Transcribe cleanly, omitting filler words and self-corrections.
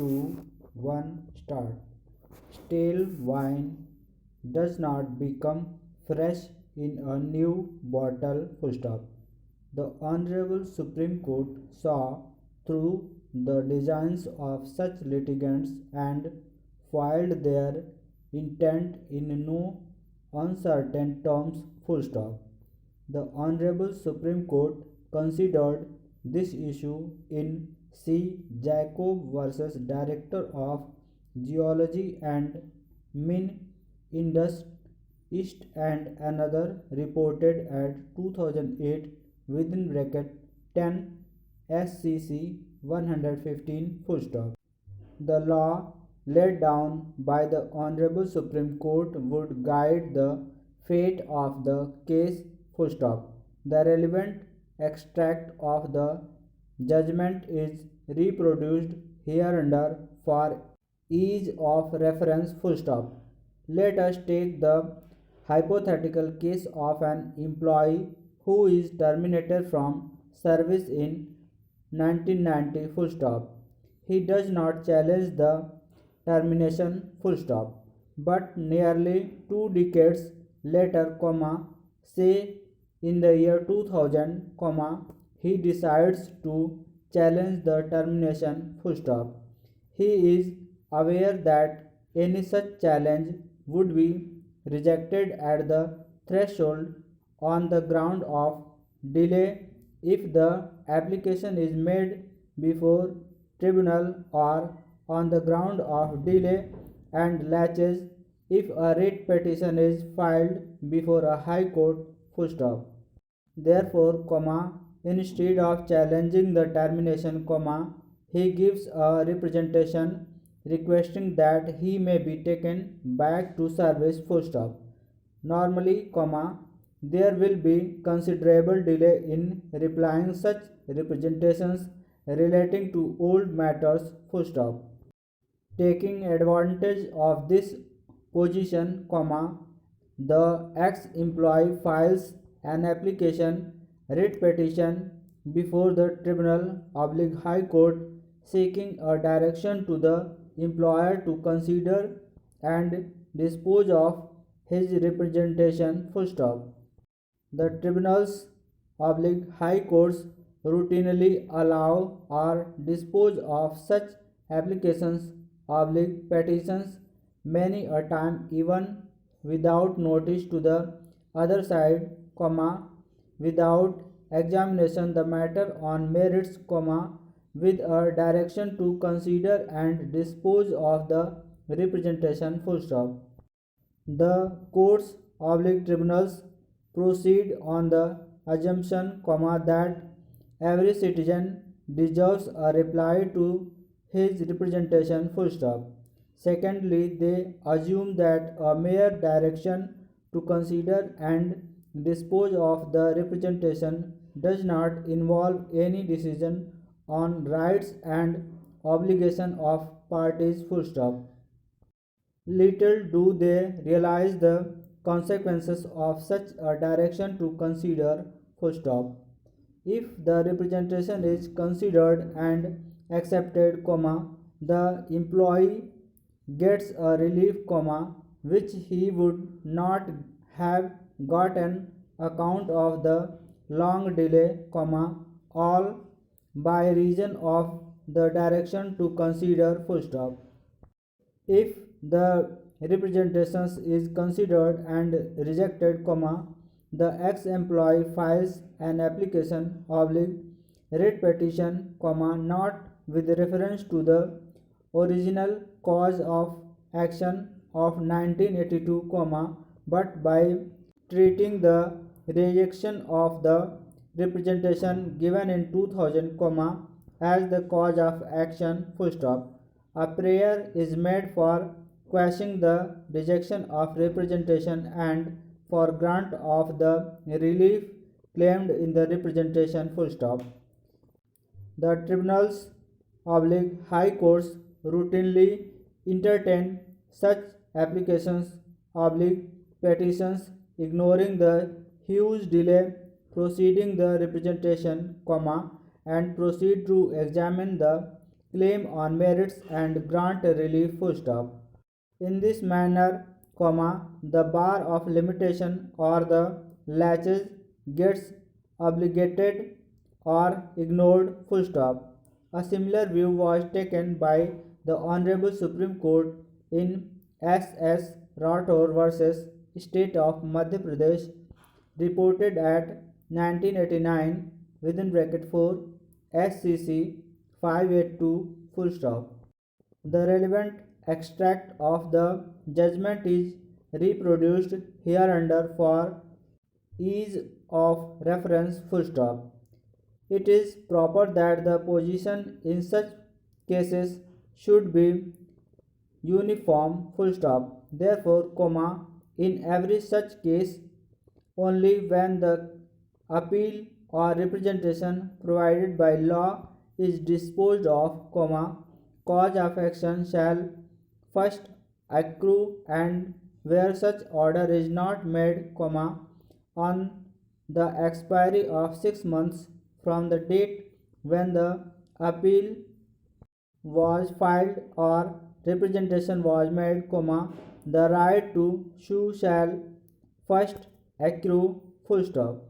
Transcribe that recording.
2, 1, start. Stale wine does not become fresh in a new bottle. Full stop. The Honorable Supreme Court saw through the designs of such litigants and foiled their intent in no uncertain terms. Full stop. The Honorable Supreme Court considered this issue in C. Jacob versus Director of Geology and Min Indus East and another reported at 2008 within bracket 10 SCC 115 full stop. The law laid down by the Honorable Supreme Court would guide the fate of the case. Full stop. The relevant extract of the judgment is reproduced hereunder for ease of reference. Full stop. Let us take the hypothetical case of an employee who is terminated from service in 1990. Full stop. He does not challenge the termination. Full stop. But nearly 2 decades later, say in the year 2000, he decides to challenge the termination. Full stop. He is aware that any such challenge would be rejected at the threshold on the ground of delay if the application is made before tribunal or on the ground of delay and laches if a writ petition is filed before a high court. Full stop. Therefore, instead of challenging the termination, he gives a representation requesting that he may be taken back to service. Full stop. Normally, there will be considerable delay in replying such representations relating to old matters. Full stop. Taking advantage of this position, the ex-employee files an application writ petition before the tribunal high court seeking a direction to the employer to consider and dispose of his representation. Full stop. The tribunals high courts routinely allow or dispose of such applications petitions many a time even without notice to the other side, without examination the matter on merits, with a direction to consider and dispose of the representation. Full stop. The courts tribunals proceed on the assumption, that every citizen deserves a reply to his representation. Full stop. Secondly, they assume that a mere direction to consider and dispose of the representation does not involve any decision on rights and obligation of parties. Full stop. Little do they realize the consequences of such a direction to consider. Full stop. If the representation is considered and accepted, the employee gets a relief, which he would not have gotten account of the long delay, all by reason of the direction to consider. Full stop. If the representations is considered and rejected, the ex-employee files an application writ petition, not with reference to the original cause of action of 1982, but by treating the rejection of the representation given in 2000, as the cause of action. Full stop. A prayer is made for quashing the rejection of representation and for grant of the relief claimed in the representation. Full stop. The tribunals high courts routinely entertain such applications petitions, ignoring the huge delay proceeding the representation, and proceed to examine the claim on merits and grant relief full stop. In this manner, the bar of limitation or the latches gets obligated or ignored full stop. A similar view was taken by the Honorable Supreme Court in S.S. Rathore versus State of Madhya Pradesh, reported at 1989 within bracket 4 SCC 582 full stop. The relevant extract of the judgment is reproduced hereunder for ease of reference full stop. It is proper that the position in such cases should be uniform full stop. Therefore, in every such case only when the appeal or representation provided by law is disposed of, cause of action shall first accrue, and where such order is not made, on the expiry of 6 months from the date when the appeal was filed or representation was made, the right to sue shall first accrue full stop.